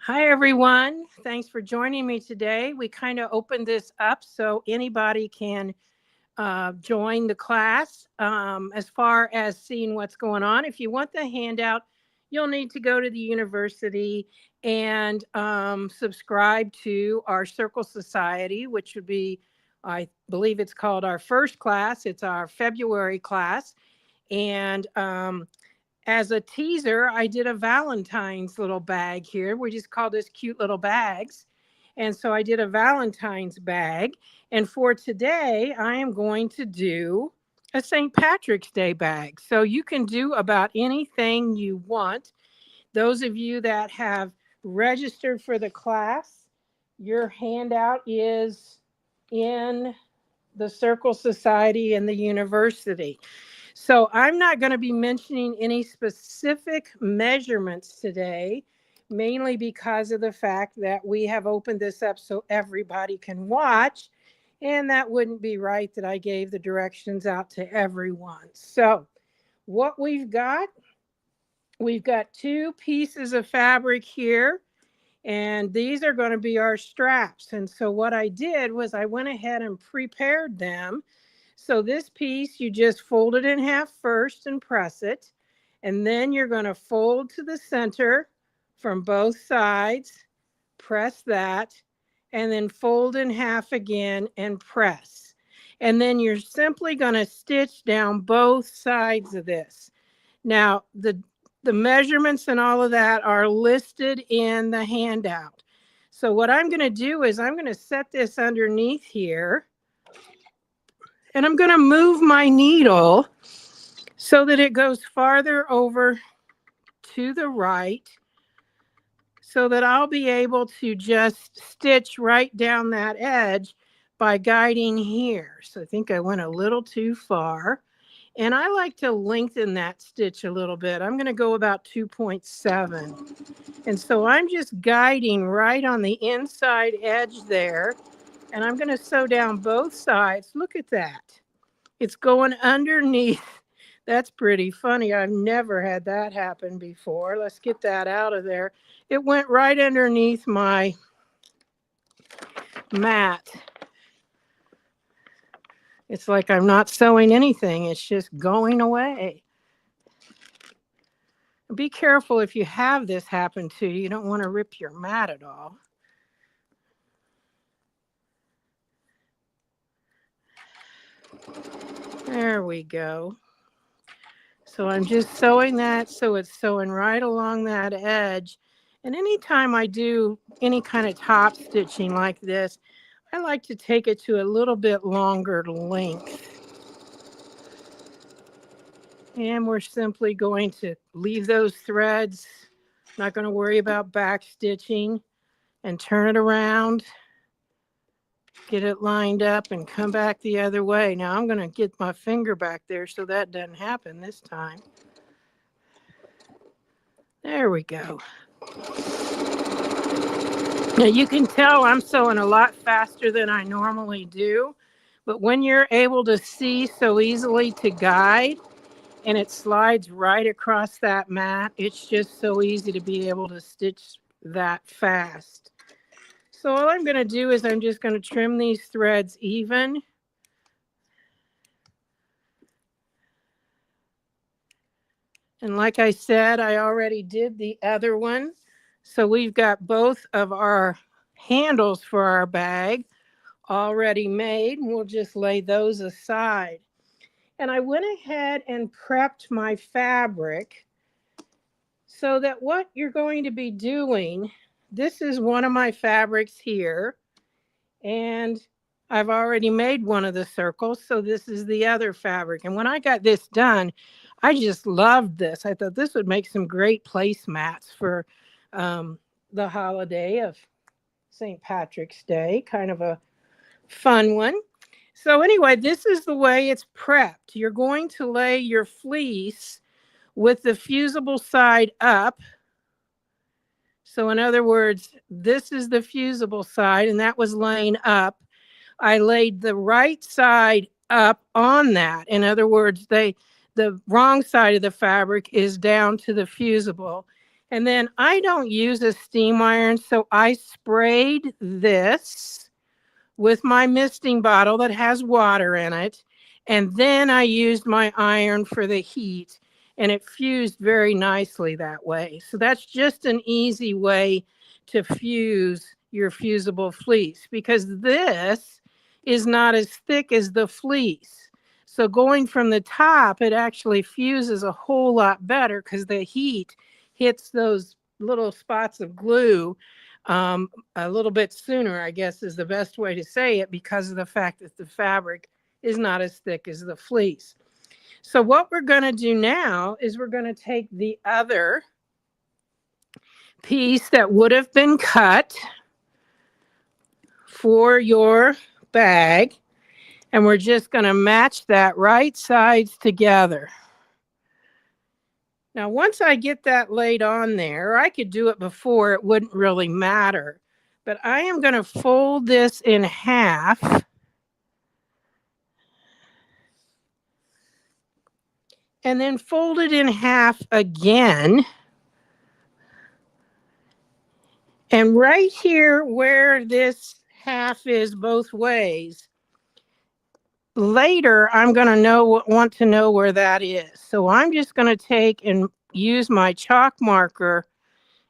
Hi, everyone. Thanks for joining me today. We kind of opened this up so anybody can join the class as far as seeing what's going on. If you want the handout, you'll need to go to the university and subscribe to our Circle Society, which would be, I believe it's called our first class. It's our February class. And as a teaser, I did a Valentine's little bag here. We just call this cute little bags. And so I did a Valentine's bag. And for today, I am going to do a St. Patrick's Day bag. So you can do about anything you want. Those of you that have registered for the class, your handout is in the Circle Society and the university. So I'm not going to be mentioning any specific measurements today, mainly because of the fact that we have opened this up so everybody can watch. And that wouldn't be right that I gave the directions out to everyone. So what we've got two pieces of fabric here. And these are going to be our straps. And so what I did was I went ahead and prepared them. So this piece, you just fold it in half first and press it. And then you're going to fold to the center from both sides, press that, and then fold in half again and press. And then you're simply going to stitch down both sides of this. Now, the measurements and all of that are listed in the handout. So what I'm going to do is I'm going to set this underneath here. And I'm going to move my needle so that it goes farther over to the right so that I'll be able to just stitch right down that edge by guiding here. So I think I went a little too far. And I like to lengthen that stitch a little bit. I'm going to go about 2.7. And so I'm just guiding right on the inside edge there. And I'm going to sew down both sides. Look at that. It's going underneath. That's pretty funny. I've never had that happen before. Let's get that out of there. It went right underneath my mat. It's like I'm not sewing anything. It's just going away. Be careful if you have this happen to you. You don't want to rip your mat at all. There we go. So I'm just sewing that so it's sewing right along that edge. And anytime I do any kind of top stitching like this, I like to take it to a little bit longer length. And we're simply going to leave those threads. Not going to worry about back stitching and turn it around. Get it lined up and come back the other way. Now I'm going to get my finger back there so that doesn't happen this time. There we go. Now you can tell I'm sewing a lot faster than I normally do, but when you're able to see so easily to guide and it slides right across that mat, it's just so easy to be able to stitch that fast. So all I'm going to do is I'm just going to trim these threads even. And like I said, I already did the other one. So we've got both of our handles for our bag already made. And we'll just lay those aside. And I went ahead and prepped my fabric so that what you're going to be doing, this is one of my fabrics here. And I've already made one of the circles. So this is the other fabric. And when I got this done, I just loved this. I thought this would make some great placemats for the holiday of St. Patrick's Day. Kind of a fun one. So anyway, this is the way it's prepped. You're going to lay your fleece with the fusible side up. So in other words, this is the fusible side, and that was laying up. I laid the right side up on that. In other words, the wrong side of the fabric is down to the fusible. And then I don't use a steam iron, so I sprayed this with my misting bottle that has water in it. And then I used my iron for the heat, and it fused very nicely that way. So that's just an easy way to fuse your fusible fleece, because this is not as thick as the fleece. So going from the top, it actually fuses a whole lot better because the heat hits those little spots of glue a little bit sooner, I guess is the best way to say it, because of the fact that the fabric is not as thick as the fleece. So what we're going to do now is we're going to take the other piece that would have been cut for your bag, and we're just going to match that right sides together. Now, once I get that laid on there, I could do it before, it wouldn't really matter. But I am going to fold this in half. And then fold it in half again. And right here where this half is both ways, later I'm going to want to know where that is. So I'm just going to take and use my chalk marker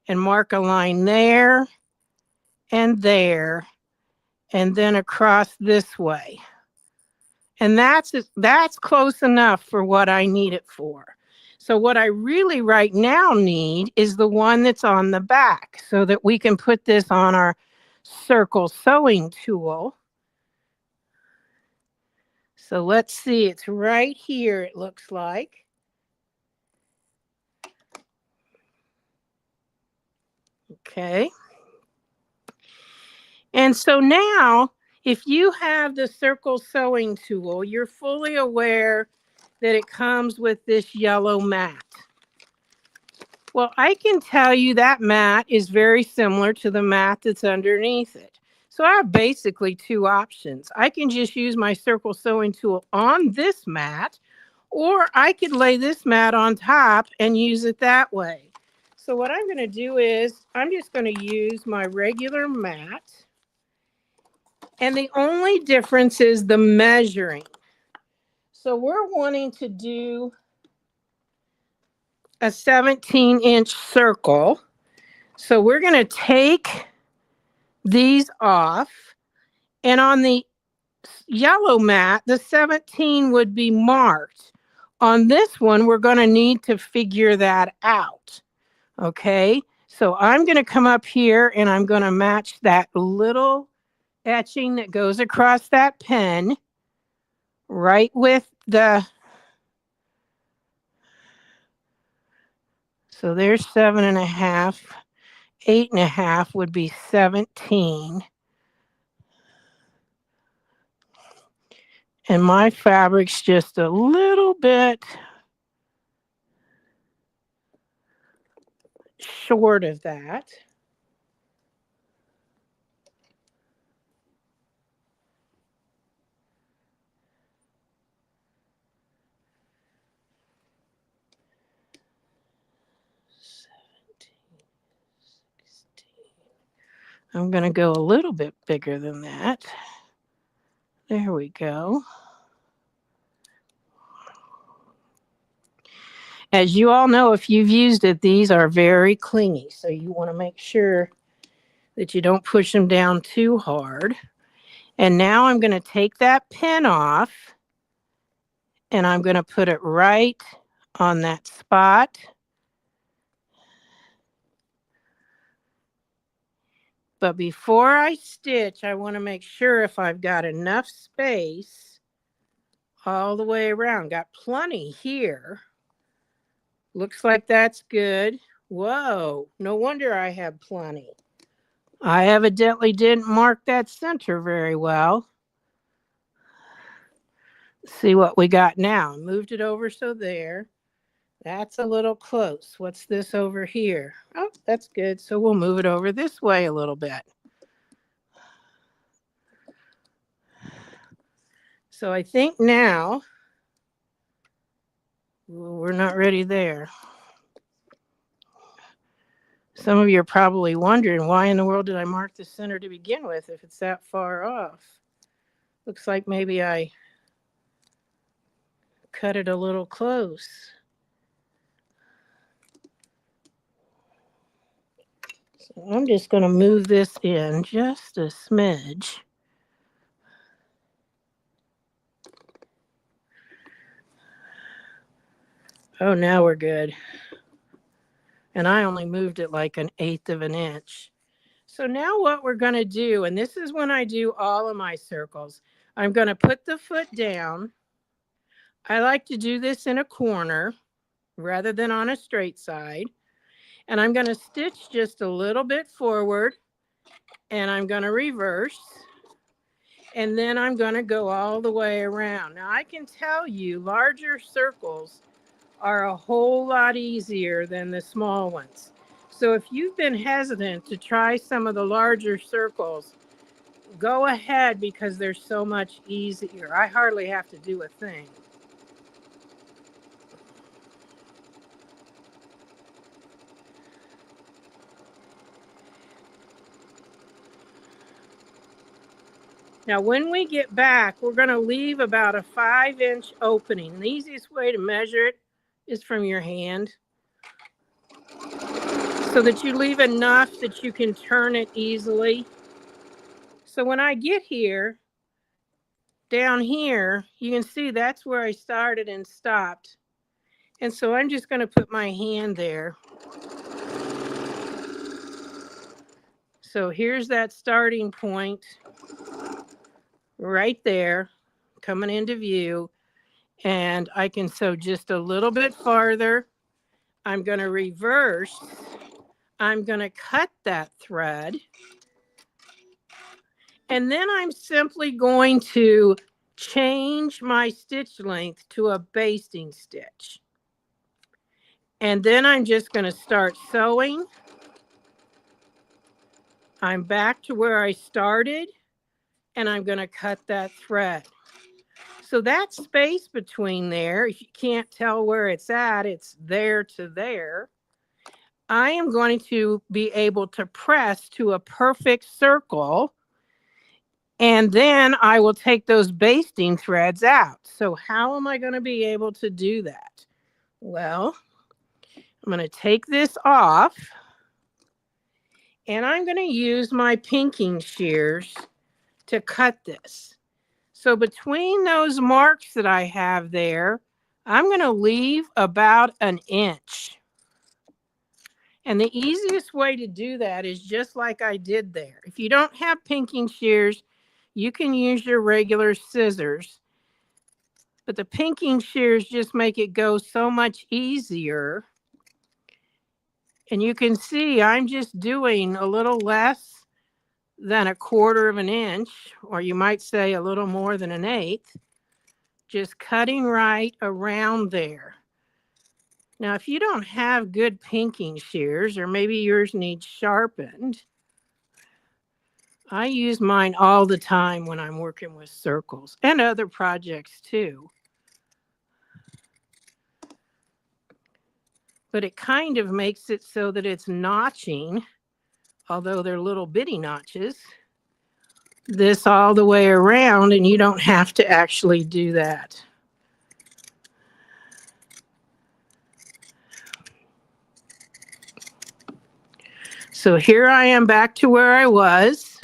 and mark a line there and there, and then across this way. And that's close enough for what I need it for. So what I really right now need is the one that's on the back, so that we can put this on our circle sewing tool. So let's see, it's right here, it looks like. Okay. And so now, if you have the circle sewing tool, you're fully aware that it comes with this yellow mat. Well, I can tell you that mat is very similar to the mat that's underneath it. So I have basically two options. I can just use my circle sewing tool on this mat, or I could lay this mat on top and use it that way. So what I'm going to do is I'm just going to use my regular mat. And the only difference is the measuring. So we're wanting to do a 17-inch circle. So we're going to take these off. And on the yellow mat, the 17 would be marked. On this one, we're going to need to figure that out. Okay, so I'm going to come up here and I'm going to match that little etching that goes across that pen right with the, so there's 7.5, 8.5 would be 17. And my fabric's just a little bit short of that. I'm going to go a little bit bigger than that. There we go. As you all know, if you've used it, these are very clingy. So you want to make sure that you don't push them down too hard. And now I'm going to take that pin off and I'm going to put it right on that spot. But before I stitch, I want to make sure if I've got enough space all the way around. Got plenty here. Looks like that's good. Whoa, no wonder I have plenty. I evidently didn't mark that center very well. Let's see what we got now. Moved it over so there. That's a little close. What's this over here? Oh, that's good. So we'll move it over this way a little bit. So I think now, we're not ready there. Some of you are probably wondering, why in the world did I mark the center to begin with if it's that far off? Looks like maybe I cut it a little close. So I'm just going to move this in just a smidge. Oh, now we're good. And I only moved it like 1/8 of an inch. So now what we're going to do, and this is when I do all of my circles, I'm going to put the foot down. I like to do this in a corner rather than on a straight side. And I'm going to stitch just a little bit forward, and I'm going to reverse. And then I'm going to go all the way around. Now I can tell you larger circles are a whole lot easier than the small ones. So if you've been hesitant to try some of the larger circles, go ahead because they're so much easier. I hardly have to do a thing. Now, when we get back, we're going to leave about a 5-inch opening. The easiest way to measure it is from your hand, so that you leave enough that you can turn it easily. So when I get here, down here, you can see that's where I started and stopped. And so I'm just going to put my hand there. So here's that starting point right there, coming into view. And I can sew just a little bit farther. I'm going to reverse. I'm going to cut that thread. And then I'm simply going to change my stitch length to a basting stitch. And then I'm just going to start sewing. I'm back to where I started, and I'm going to cut that thread. So that space between there, if you can't tell where it's at, it's there to there. I am going to be able to press to a perfect circle, and then I will take those basting threads out. So how am I going to be able to do that? Well, I'm going to take this off, and I'm going to use my pinking shears to cut this. So between those marks that I have there, I'm going to leave about 1 inch. And the easiest way to do that is just like I did there. If you don't have pinking shears, you can use your regular scissors. But the pinking shears just make it go so much easier. And you can see I'm just doing a little less than 1/4 of an inch, or you might say a little more than 1/8, just cutting right around there. Now, if you don't have good pinking shears, or maybe yours needs sharpened, I use mine all the time when I'm working with circles and other projects too. But it kind of makes it so that it's notching, although they're little bitty notches, this all the way around, and you don't have to actually do that. So here I am back to where I was.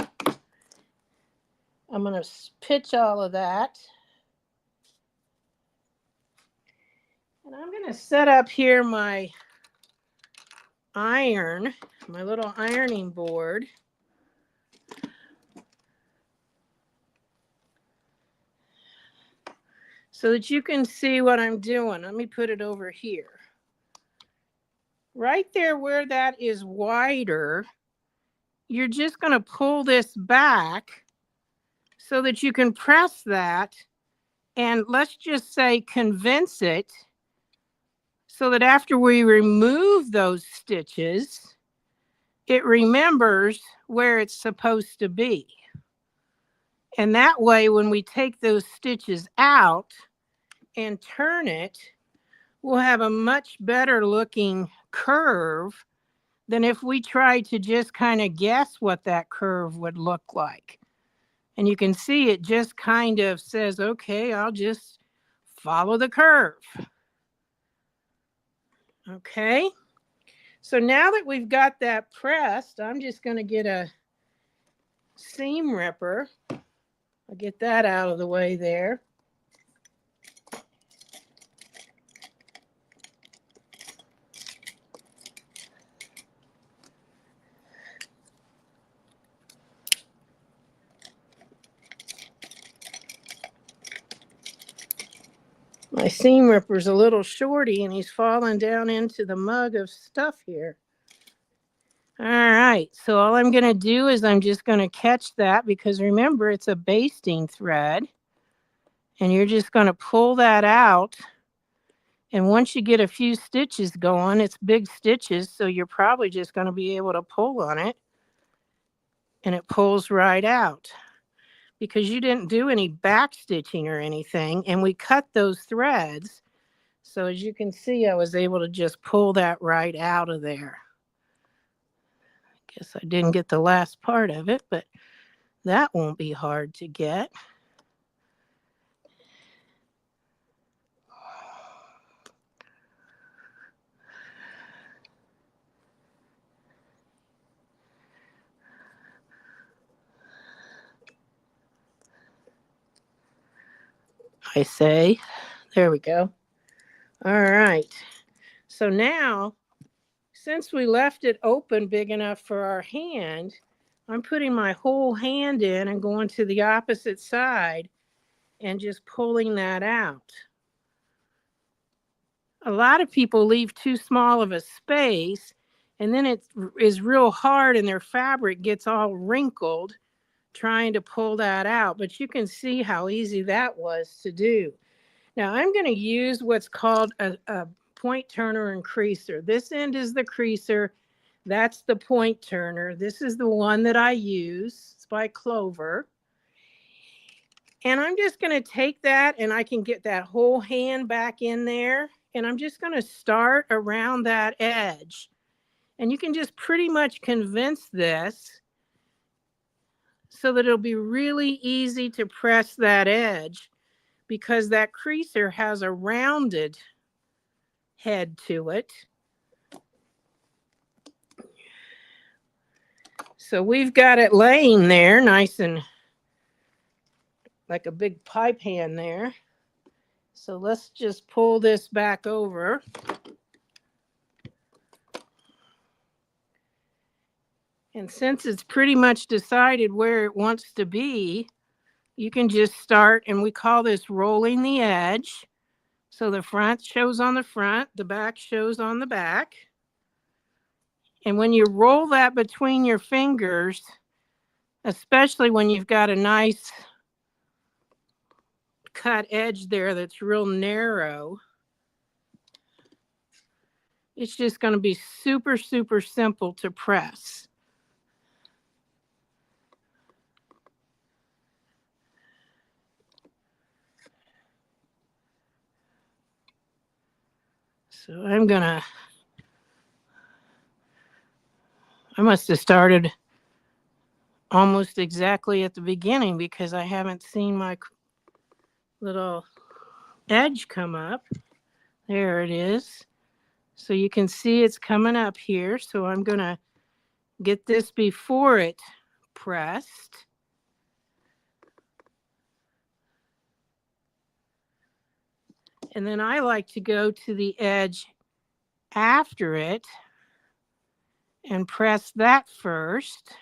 I'm going to pitch all of that. And I'm going to set up here my iron, my little ironing board. So that you can see what I'm doing. Let me put it over here. Right there where that is wider, you're just going to pull this back so that you can press that, and let's just say convince it so that after we remove those stitches, it remembers where it's supposed to be. And that way, when we take those stitches out and turn it, we'll have a much better looking curve than if we tried to just kind of guess what that curve would look like. And you can see it just kind of says, okay, I'll just follow the curve. Okay, so now that we've got that pressed, I'm just going to get a seam ripper. I'll get that out of the way there. My seam ripper's a little shorty and he's falling down into the mug of stuff here. All right, so all I'm going to do is I'm just going to catch that, because remember, it's a basting thread. And you're just going to pull that out. And once you get a few stitches going, it's big stitches, so you're probably just going to be able to pull on it. And it pulls right out, because you didn't do any back stitching or anything. And we cut those threads. So as you can see, I was able to just pull that right out of there. Guess I didn't get the last part of it, but that won't be hard to get. I say, there we go. All right. So now, since we left it open big enough for our hand, I'm putting my whole hand in and going to the opposite side and just pulling that out. A lot of people leave too small of a space, and then it is real hard and their fabric gets all wrinkled trying to pull that out. But you can see how easy that was to do. Now I'm going to use what's called a point turner and creaser. This end is the creaser. That's the point turner. This is the one that I use. It's by Clover. And I'm just going to take that, and I can get that whole hand back in there. And I'm just going to start around that edge. And you can just pretty much convince this so that it'll be really easy to press that edge, because that creaser has a rounded head to it. So we've got it laying there nice and like a big pipe hand there. So let's just pull this back over. And since it's pretty much decided where it wants to be, you can just start, and we call this rolling the edge. So the front shows on the front, the back shows on the back. And when you roll that between your fingers, especially when you've got a nice cut edge there that's real narrow, it's just going to be super, super simple to press. So I must have started almost exactly at the beginning, because I haven't seen my little edge come up. There it is. So you can see it's coming up here. So I'm going to get this before it pressed. And then I like to go to the edge after it and press that first.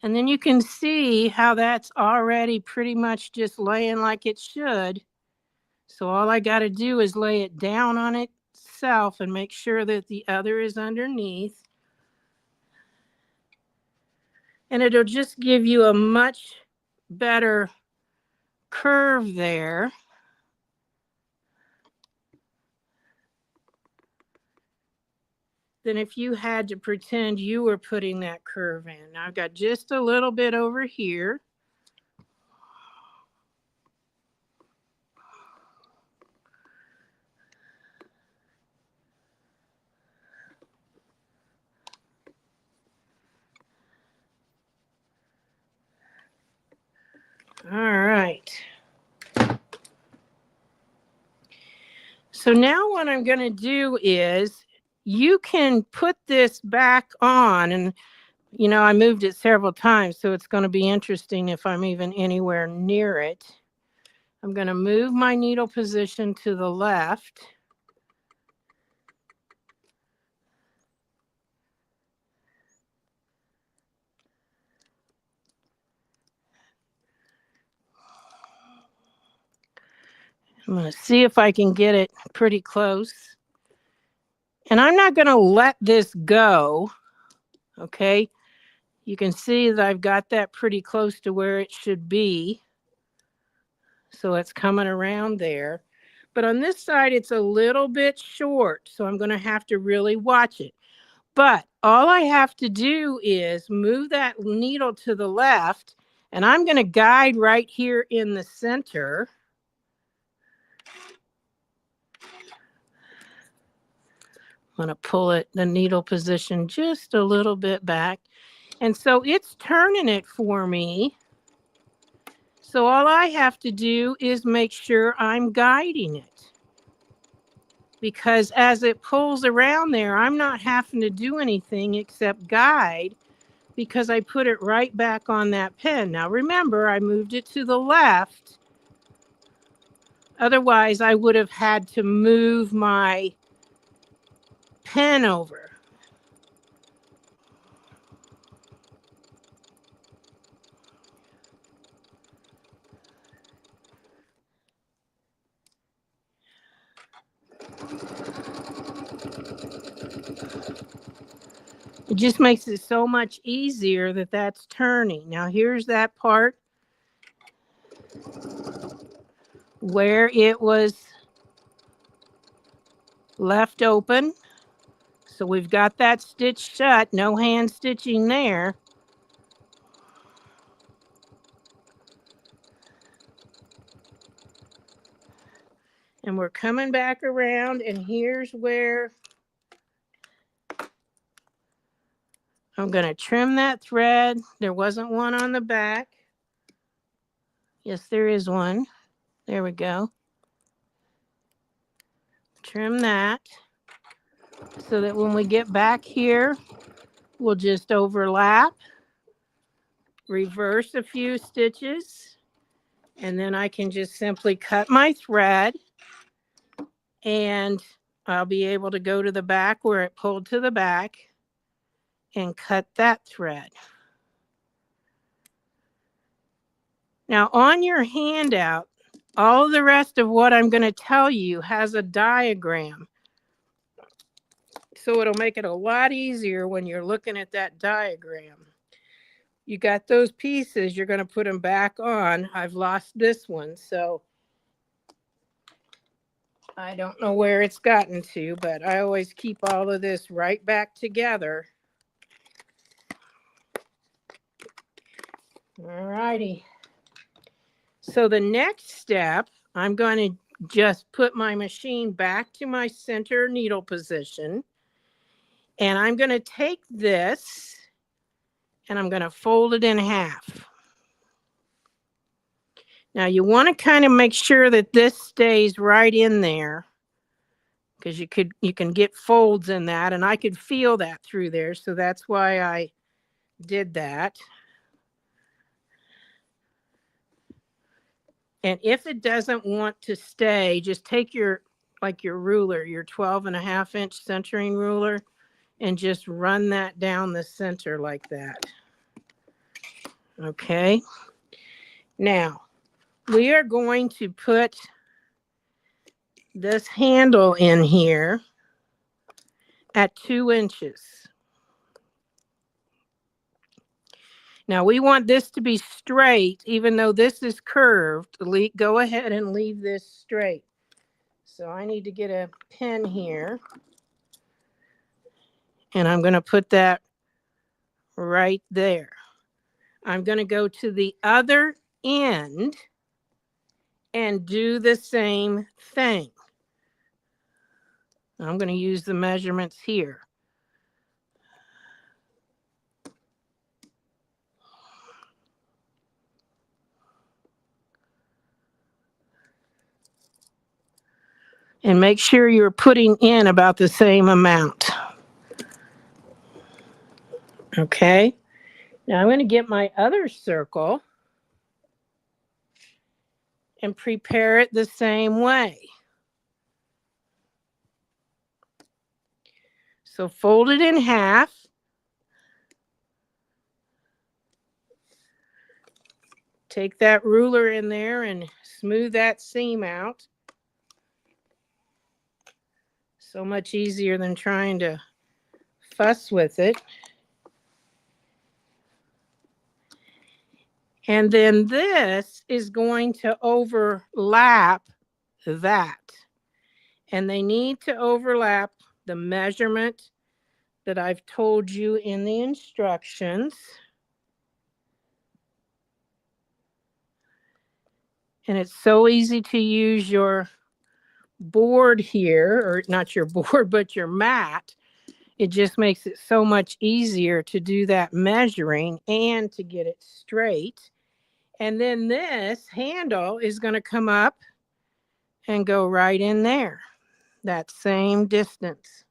And then you can see how that's already pretty much just laying like it should. So all I got to do is lay it down on itself and make sure that the other is underneath. And it'll just give you a much better curve there. than if you had to pretend you were putting that curve in. Now I've got just a little bit over here. All right. So now what I'm going to do is you can put this back on, and you know, I moved it several times, so it's going to be interesting if I'm even anywhere near it. I'm going to move my needle position to the left. I'm going to see if I can get it pretty close. And I'm not going to let this go, okay? You can see that I've got that pretty close to where it should be. So it's coming around there. But on this side, it's a little bit short, so I'm going to have to really watch it. But all I have to do is move that needle to the left, and I'm going to guide right here in the center. I'm going to pull it, the needle position just a little bit back. And so it's turning it for me. So all I have to do is make sure I'm guiding it. Because as it pulls around there, I'm not having to do anything except guide, because I put it right back on that pen. Now remember, I moved it to the left. Otherwise, I would have had to move my pen over. It just makes it so much easier that that's turning. Now here's that part where it was left open. So we've got that stitch shut, no hand stitching there. And we're coming back around, and here's where I'm going to trim that thread. There wasn't one on the back. Yes, there is one. There we go. Trim that so that when we get back here, we'll just overlap, reverse a few stitches, and then I can just simply cut my thread, and I'll be able to go to the back where it pulled to the back and cut that thread. Now on your handout, all the rest of what I'm going to tell you has a diagram. So it'll make it a lot easier when you're looking at that diagram. You got those pieces, you're going to put them back on. I've lost this one, so I don't know where it's gotten to, but I always keep all of this right back together. All righty. So the next step, I'm going to just put my machine back to my center needle position. And I'm going to take this and I'm going to fold it in half. Now you want to kind of make sure that this stays right in there, because you can get folds in that, and I could feel that through there. So that's why I did that. And if it doesn't want to stay, just take your ruler, your 12.5-inch centering ruler, and just run that down the center like that. Okay. Now, we are going to put this handle in here at 2 inches. Now, we want this to be straight, even though this is curved. Go ahead and leave this straight. So I need to get a pen here. And I'm going to put that right there. I'm going to go to the other end and do the same thing. I'm going to use the measurements here. And make sure you're putting in about the same amount. Okay. Now I'm going to get my other circle and prepare it the same way. So fold it in half. Take that ruler in there and smooth that seam out. So much easier than trying to fuss with it. And then this is going to overlap that. And they need to overlap the measurement that I've told you in the instructions. And it's so easy to use your board here, or not your board, but your mat. It just makes it so much easier to do that measuring and to get it straight. And then this handle is going to come up and go right in there, that same distance.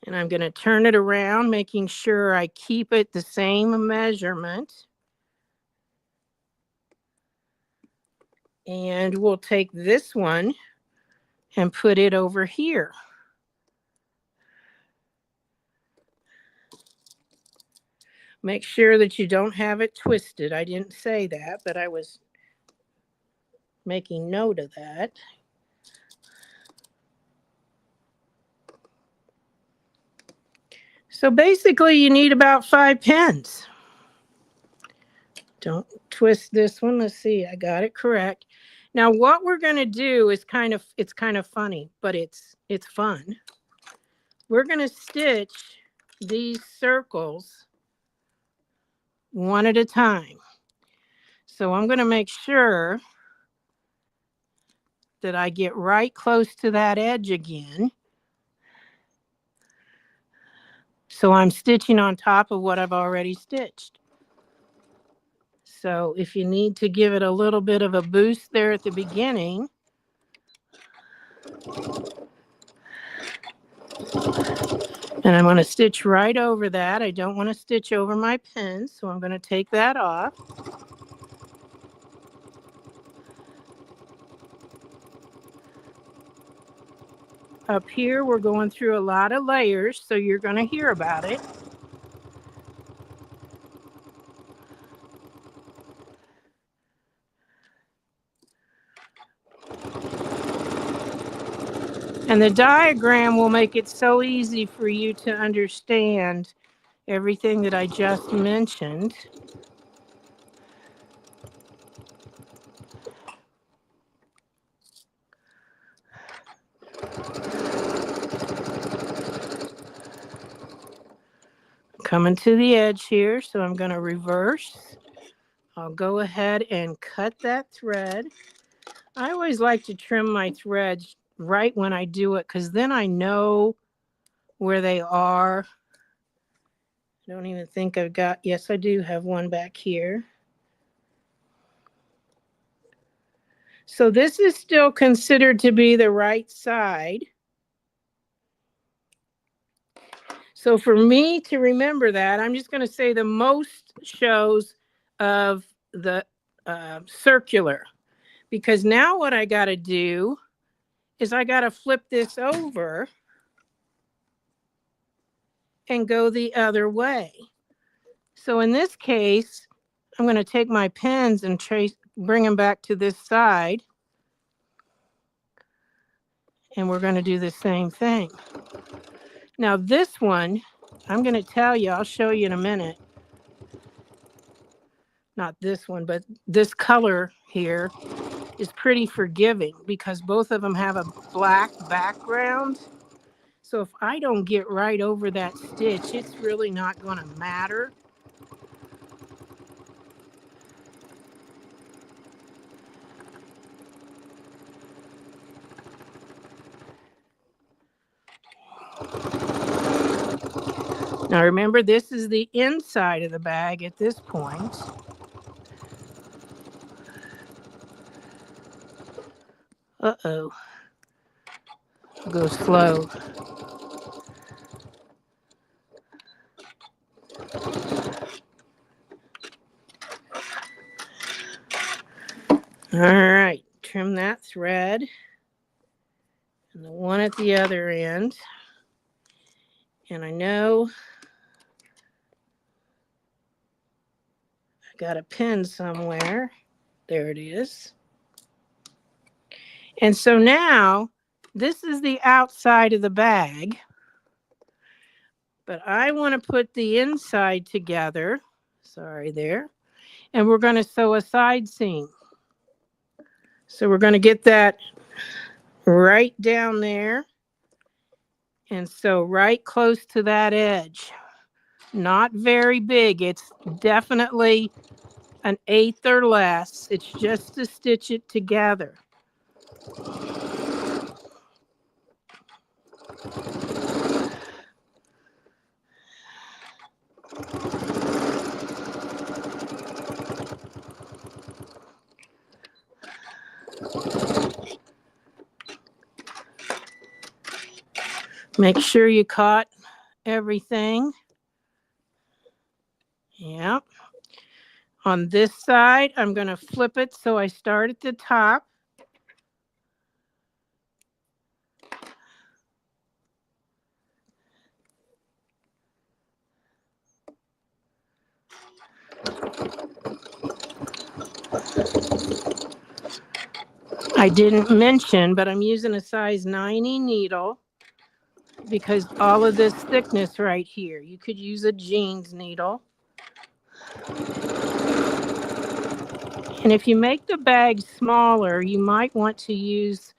And I'm going to turn it around, making sure I keep it the same measurement. And we'll take this one and put it over here. Make sure that you don't have it twisted. I didn't say that, but I was making note of that. So basically you need about 5 pins. Don't twist this one. Let's see, I got it correct. Now what we're going to do is it's kind of funny, but it's fun. We're going to stitch these circles one at a time. So I'm going to make sure that I get right close to that edge again. So I'm stitching on top of what I've already stitched. So if you need to give it a little bit of a boost there at the beginning, and I'm going to stitch right over that. I don't want to stitch over my pins, so I'm going to take that off. Up here, we're going through a lot of layers, so you're going to hear about it. And the diagram will make it so easy for you to understand everything that I just mentioned. Coming to the edge here, so I'm going to reverse. I'll go ahead and cut that thread. I always like to trim my threads right when I do it, because then I know where they are. I don't even think I've got, yes, I do have one back here. So this is still considered to be the right side. So for me to remember that, I'm just going to say the most shows of the circular. Because now what I got to do is I got to flip this over and go the other way. So in this case, I'm going to take my pins and bring them back to this side. And we're going to do the same thing. Now this one, I'm going to tell you, I'll show you in a minute. Not this one, but this color here is pretty forgiving because both of them have a black background. So if I don't get right over that stitch, it's really not going to matter. Now remember, this is the inside of the bag at this point. Uh-oh. Go slow. All right, trim that thread. And the one at the other end. And I know I got a pin somewhere. There it is. And so now this is the outside of the bag. But I want to put the inside together. Sorry there. And we're going to sew a side seam. So we're going to get that right down there. And sew right close to that edge. Not very big. It's definitely an 1/8 or less. It's just to stitch it together. Make sure you caught everything. Yeah. On this side, I'm going to flip it so I start at the top. I didn't mention, but I'm using a size 90 needle because all of this thickness right here. You could use a jeans needle. And if you make the bag smaller, you might want to use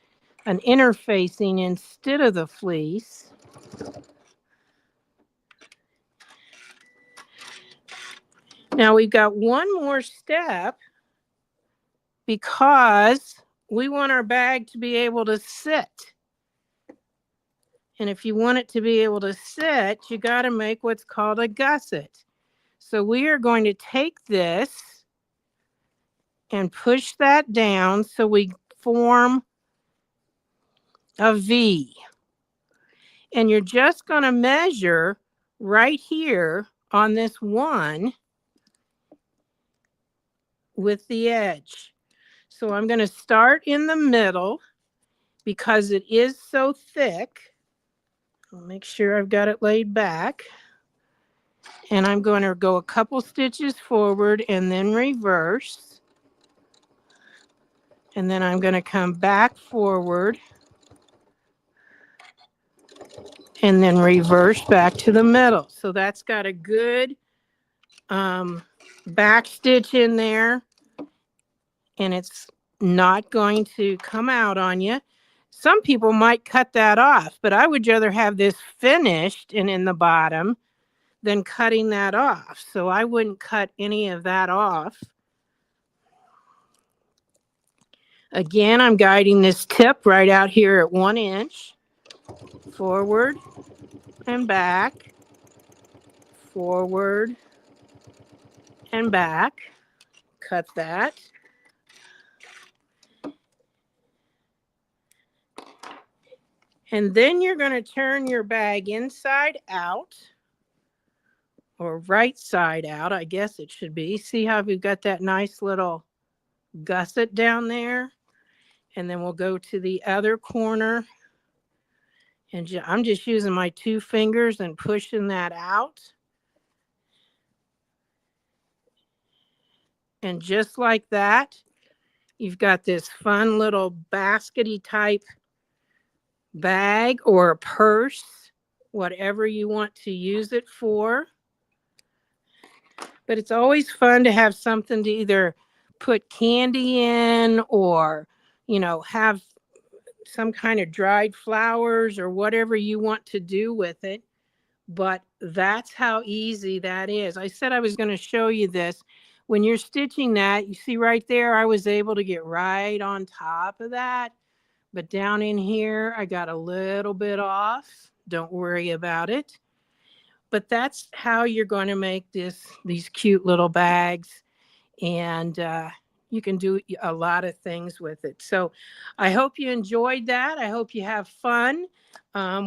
an interfacing instead of the fleece. Now we've got one more step because we want our bag to be able to sit. And if you want it to be able to sit, you got to make what's called a gusset. So we are going to take this and push that down so we form a V. And you're just going to measure right here on this one with the edge. So I'm going to start in the middle because it is so thick. I'll make sure I've got it laid back. And I'm going to go a couple stitches forward and then reverse. And then I'm going to come back forward and then reverse back to the middle. So that's got a good back stitch in there. And it's not going to come out on you. Some people might cut that off, but I would rather have this finished and in the bottom than cutting that off. So I wouldn't cut any of that off. Again, I'm guiding this tip right out here at 1 inch. Forward and back. Forward and back. Cut that. And then you're going to turn your bag inside out, or right side out, I guess it should be. See how we've got that nice little gusset down there? And then we'll go to the other corner. And I'm just using my 2 fingers and pushing that out. And just like that, you've got this fun little baskety type bag or a purse, whatever you want to use it for. But it's always fun to have something to either put candy in, or, have some kind of dried flowers or whatever you want to do with it. But that's how easy that is. I said I was going to show you this. When you're stitching that, you see right there, I was able to get right on top of that. But down in here, I got a little bit off. Don't worry about it. But that's how you're going to make these cute little bags. And you can do a lot of things with it. So I hope you enjoyed that. I hope you have fun.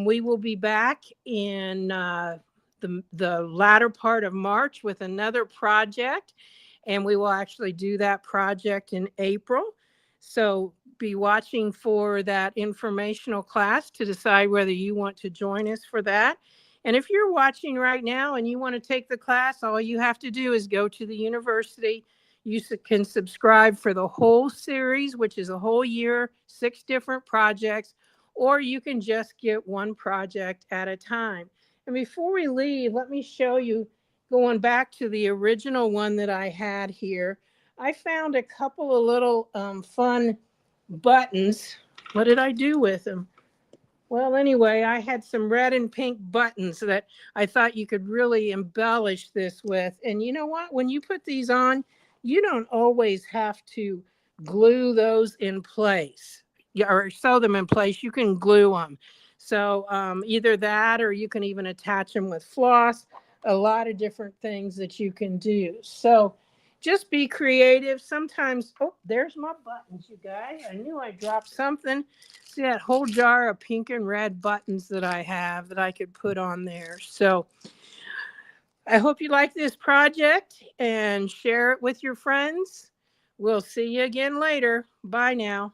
We will be back in the latter part of March with another project, and we will actually do that project in April. So be watching for that informational class to decide whether you want to join us for that. And if you're watching right now and you want to take the class, all you have to do is go to the university. You can subscribe for the whole series, which is a whole year, 6 different projects, or you can just get one project at a time. And before we leave, let me show you, going back to the original one that I had here, I found a couple of little fun buttons. What did I do with them? Well, anyway, I had some red and pink buttons that I thought you could really embellish this with. And you know what? When you put these on, you don't always have to glue those in place or sew them in place. You can glue them. So either that, or you can even attach them with floss. A lot of different things that you can do. So just be creative. Sometimes, oh, there's my buttons, you guys. I knew I dropped something. See that whole jar of pink and red buttons that I have that I could put on there. So I hope you like this project and share it with your friends. We'll see you again later. Bye now.